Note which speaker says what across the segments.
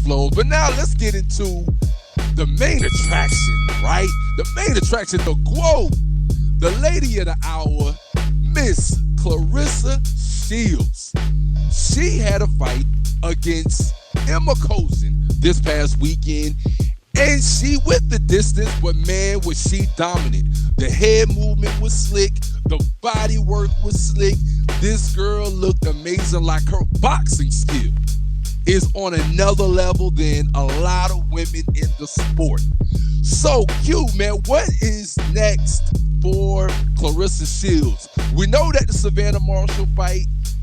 Speaker 1: flows. But now let's get into the main attraction, right? The main attraction, the GWO, the lady of the hour, Miss Claressa Shields. She had a fight against Emma Kozin this past weekend, and she went the distance, but man, was she dominant. The head movement was slick, the body work was slick. This girl looked amazing, like her boxing skill is on another level than a lot of women in the sport. So, Q, man, what is next for Claressa Shields? We know that the Savannah Marshall fight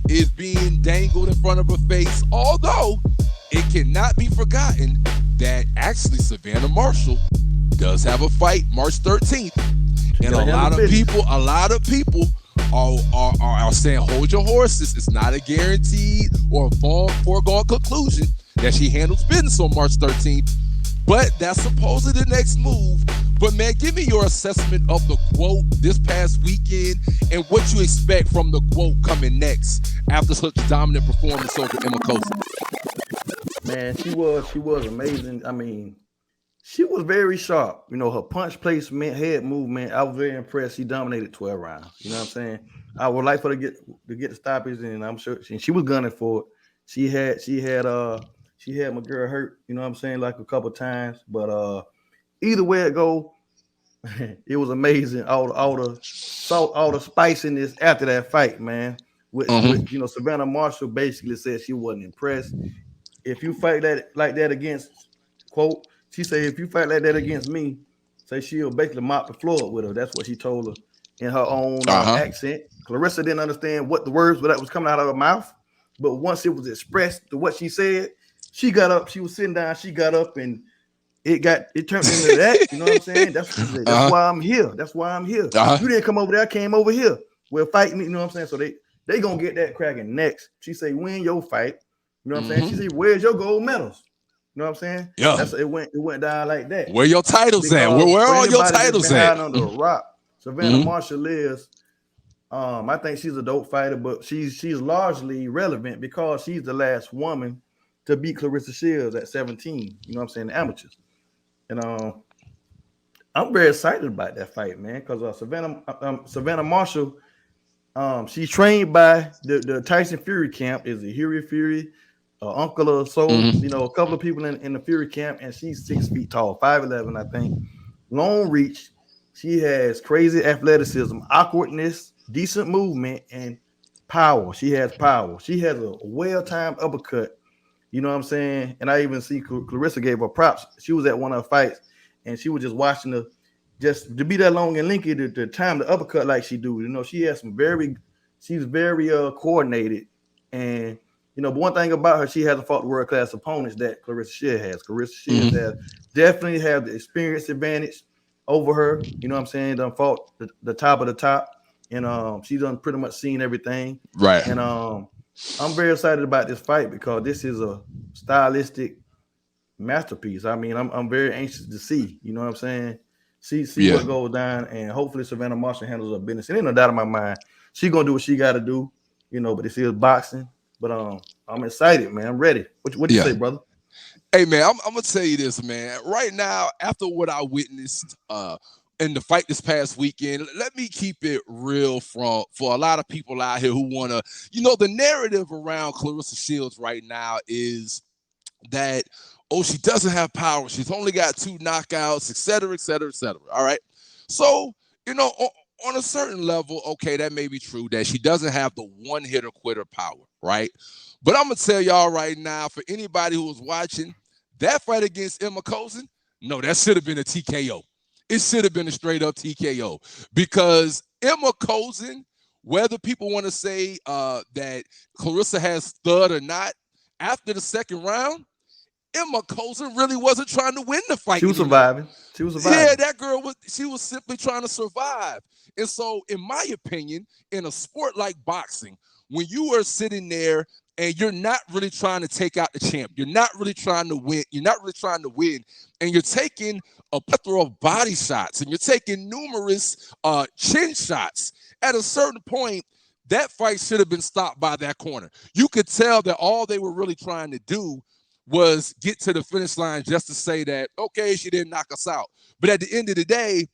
Speaker 1: is being dangled in front of her face, although it cannot be forgotten that actually Savannah Marshall does have a fight March 13th. And a lot of people are saying, hold your horses. It's not a guaranteed or a foregone conclusion that she handles business on March 13th. But that's supposedly the next move. But man, give me your assessment of the GWO this past weekend and what you expect from the GWO coming next after such a dominant performance over Emma Kozin.
Speaker 2: Man, she was amazing. I mean, she was very sharp. You know, her punch placement, head movement, I was very impressed. She dominated 12 rounds. You know what I'm saying? I would like for her to get the stoppage, and I'm sure she was gunning for it. She had my girl hurt, you know what I'm saying, like a couple times. But either way it go, it was amazing. All the salt, all the spiciness after that fight, man. With you know, Savannah Marshall basically said she wasn't impressed. If you fight like that against, quote, she said, if you fight like that against me, say she'll basically mop the floor with her. That's what she told her in her own accent. Claressa didn't understand what the words that was coming out of her mouth, but once it was expressed to what she said, she got up. She was sitting down. She got up, and it turned into that. You know what I'm saying? That's why I'm here. That's why I'm here. You didn't come over there. I came over here. We're fighting. You know what I'm saying? So they gonna get that cracking next. She say, win your fight. You know what I'm saying? She said, where's your gold medals? You know what I'm saying?
Speaker 1: Yeah.
Speaker 2: It went down like that.
Speaker 1: Where your titles at? Where are your titles at?
Speaker 2: Under a rock. Savannah Marshall is. I think she's a dope fighter, but she's largely relevant because she's the last woman to beat Claressa Shields at 17. You know what I'm saying? The amateurs. And I'm very excited about that fight, man, because Savannah Marshall, she's trained by the Tyson Fury camp. Is a Fury, uncle or so, you know, a couple of people in the Fury camp, and she's 6 feet tall, 5'11", I think. Long reach. She has crazy athleticism, awkwardness, decent movement, and power. She has power. She has a well-timed uppercut. You know what I'm saying? And I even see Claressa gave her props. She was at one of her fights, and she was just watching her, just to be that long and linky to time the uppercut like she do. You know, she has she's very coordinated. And, you know, but one thing about her, she hasn't fought world-class opponents that Claressa Shields has. Claressa Shields definitely have the experience advantage over her. You know what I'm saying? Done fought the top of the top. And she's done pretty much seen everything.
Speaker 1: Right.
Speaker 2: And I'm very excited about this fight because this is a stylistic masterpiece. I mean, I'm very anxious to see. You know what I'm saying? See what goes down, and hopefully Savannah Marshall handles her business. And ain't no doubt in my mind, she's gonna do what she got to do. You know, but this is boxing. But I'm excited, man. I'm ready. What do you say, brother?
Speaker 1: Hey, man, I'm gonna tell you this, man. Right now, after what I witnessed in the fight this past weekend, let me keep it real for a lot of people out here who want to, you know, the narrative around Claressa Shields right now is that, oh, she doesn't have power. She's only got 2 knockouts, et cetera, et cetera, et cetera. All right. So, you know, on a certain level, okay, that may be true that she doesn't have the one-hitter quitter power, right? But I'm going to tell y'all right now, for anybody who was watching, that fight against Emma Kozin, no, that should have been a TKO. It should have been a straight-up TKO because Emma Kozin, whether people want to say that Claressa has stud or not, after the second round, Emma Kozin really wasn't trying to win the fight.
Speaker 2: She was surviving.
Speaker 1: Yeah, that girl was simply trying to survive. And so, in my opinion, in a sport like boxing, when you are sitting there and you're not really trying to take out the champ, you're not really trying to win, and you're taking a plethora of body shots and you're taking numerous chin shots, at a certain point, that fight should have been stopped by that corner. You could tell that all they were really trying to do was get to the finish line just to say that, okay, she didn't knock us out. But at the end of the day,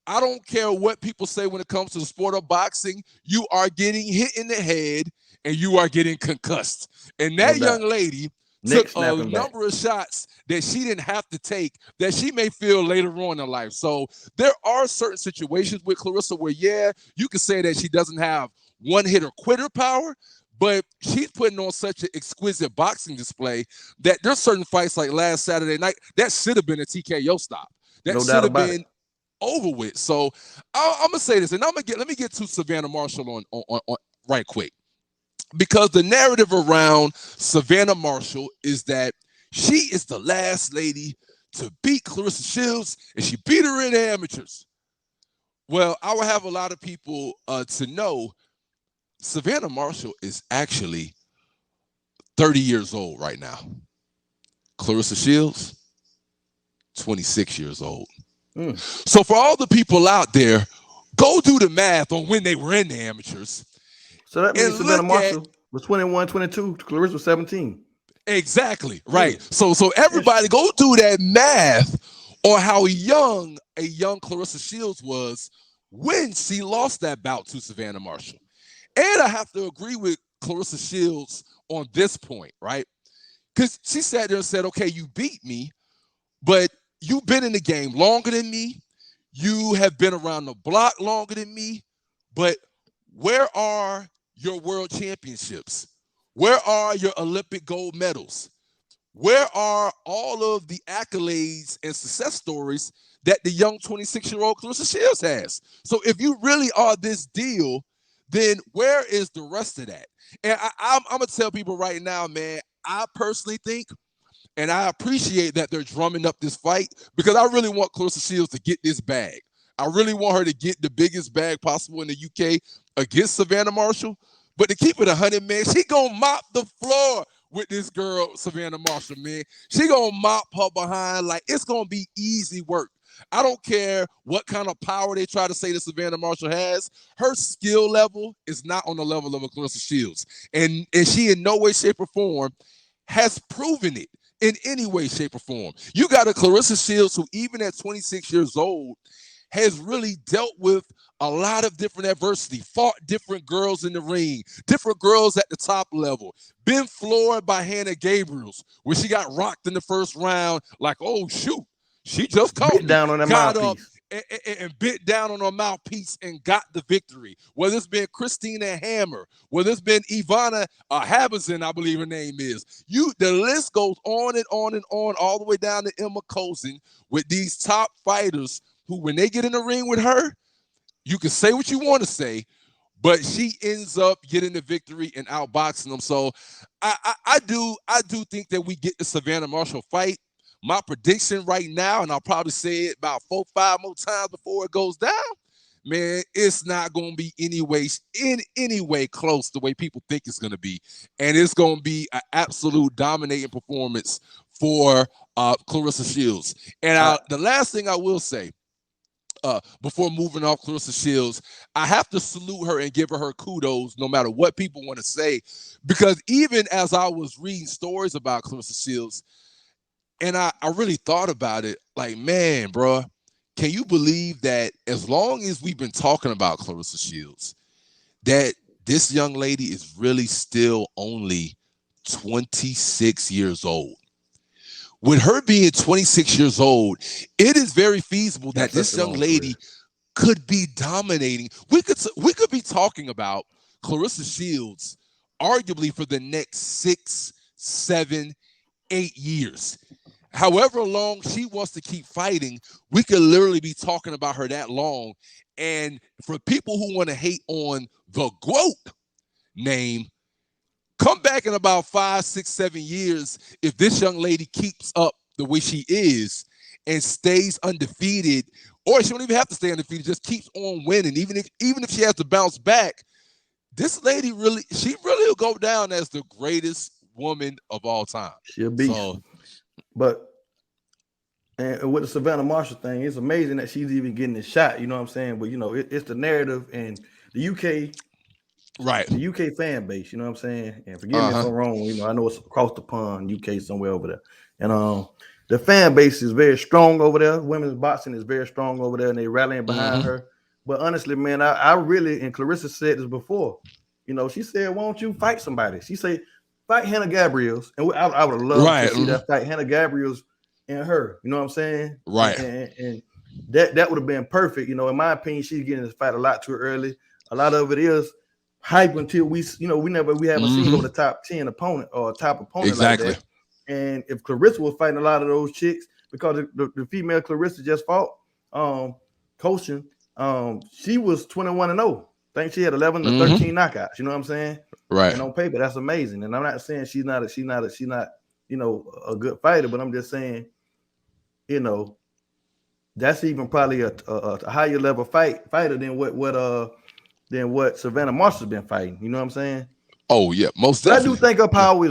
Speaker 1: I don't care what people say when it comes to the sport of boxing. You are getting hit in the head and you are getting concussed. And that young lady took a number of shots that she didn't have to take that she may feel later on in life. So there are certain situations with Claressa where, yeah, you can say that she doesn't have one hitter quitter power, but she's putting on such an exquisite boxing display that there's certain fights like last Saturday night that should have been a TKO stop. That should have been over with. So I'm gonna say this, and let me get to Savannah Marshall on right quick, because the narrative around Savannah Marshall is that she is the last lady to beat Claressa Shields, and she beat her in the amateurs. Well, I will have a lot of people to know Savannah Marshall is actually 30 years old right now. Claressa Shields, 26 years old. So for all the people out there, go do the math on when they were in the amateurs.
Speaker 2: So that means Savannah Marshall was 21, 22. Claressa was 17.
Speaker 1: Exactly, right. So everybody go do that math on how young a young Claressa Shields was when she lost that bout to Savannah Marshall. And I have to agree with Claressa Shields on this point, right? Because she sat there and said, okay, you beat me, but you've been in the game longer than me. You have been around the block longer than me. But where are your world championships? Where are your Olympic gold medals? Where are all of the accolades and success stories that the young 26-year-old Claressa Shields has? So if you really are this deal, then where is the rest of that? And I'm going to tell people right now, man, I personally think, and I appreciate that they're drumming up this fight, because I really want Claressa Shields to get this bag. I really want her to get the biggest bag possible in the UK against Savannah Marshall. But to keep it 100, man, she gonna mop the floor with this girl, Savannah Marshall, man. She gonna mop her behind like it's gonna be easy work. I don't care what kind of power they try to say that Savannah Marshall has. Her skill level is not on the level of a Claressa Shields. And she in no way, shape, or form has proven it in any way, shape, or form. You got a Claressa Shields who, even at 26 years old, has really dealt with a lot of different adversity, fought different girls in the ring, different girls at the top level, been floored by Hannah Gabriels, where she got rocked in the first round, like, oh, shoot, she just caught me.
Speaker 2: Down on that mouthpiece.
Speaker 1: And bit down on her mouthpiece and got the victory. Whether it's been Christina Hammer, whether it's been Ivana Habazin, I believe her name is. The list goes on and on and on, all the way down to Emma Kozin, with these top fighters who, when they get in the ring with her, you can say what you want to say, but she ends up getting the victory and outboxing them. So I do think that we get the Savannah Marshall fight. My prediction right now, and I'll probably say it about 4-5 more times before it goes down, man, it's not going to be in any way close to the way people think it's going to be. And it's going to be an absolute dominating performance for Claressa Shields. And the last thing I will say, before moving off Claressa Shields, I have to salute her and give her kudos no matter what people want to say, because even as I was reading stories about Claressa Shields, and I really thought about it, like, man, bro, can you believe that as long as we've been talking about Claressa Shields, that this young lady is really still only 26 years old? With her being 26 years old, it is very feasible that this young lady could be dominating. We could be talking about Claressa Shields arguably for the next 6, 7, 8 years. However long she wants to keep fighting, we could literally be talking about her that long. And for people who want to hate on the GOAT name, come back in about 5, 6, 7 years if this young lady keeps up the way she is and stays undefeated, or she don't even have to stay undefeated, just keeps on winning. Even if she has to bounce back, this lady really will go down as the greatest woman of all time.
Speaker 2: She'll be. And with the Savannah Marshall thing, it's amazing that she's even getting a shot. You know what I'm saying? But it's the narrative, and the UK
Speaker 1: Right.
Speaker 2: The UK fan base, you know what I'm saying? And forgive me if I'm wrong, you know, I know it's across the pond, UK somewhere over there. And the fan base is very strong over there. Women's boxing is very strong over there, and they rallying behind her. But honestly, man, I really, and Claressa said this before, you know, she said, why don't you fight somebody? She said, fight Hannah Gabriels. And I would love to see that fight, Hannah Gabriels and her, you know what I'm saying?
Speaker 1: Right.
Speaker 2: And that would have been perfect. You know, in my opinion, she's getting this fight a lot too early. A lot of it is hype until we haven't seen her the top 10 opponent or top opponent like that. And if Claressa was fighting a lot of those chicks, because the female Claressa just fought, coaching, she was 21-0. I think she had 11 to 13 knockouts. You know what I'm saying?
Speaker 1: Right.
Speaker 2: And on paper, that's amazing. And I'm not saying she's not you know, a good fighter, but I'm just saying, you know, that's even probably a higher level fighter than what Savannah Marshall's been fighting. You know what I'm saying?
Speaker 1: Oh yeah, most definitely.
Speaker 2: I do think her power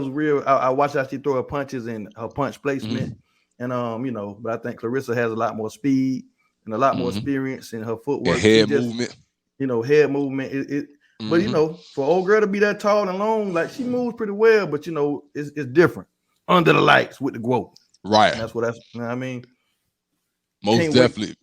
Speaker 2: is real. I watch how she throw her punches and her punch placement, and you know. But I think Claressa has a lot more speed and a lot more experience in her footwork,
Speaker 1: and head movement.
Speaker 2: You know, head movement. But you know, for old girl to be that tall and long, like she moves pretty well. But you know, it's different under the lights with the growth.
Speaker 1: Right.
Speaker 2: And that's what you know what I mean.
Speaker 1: Most definitely.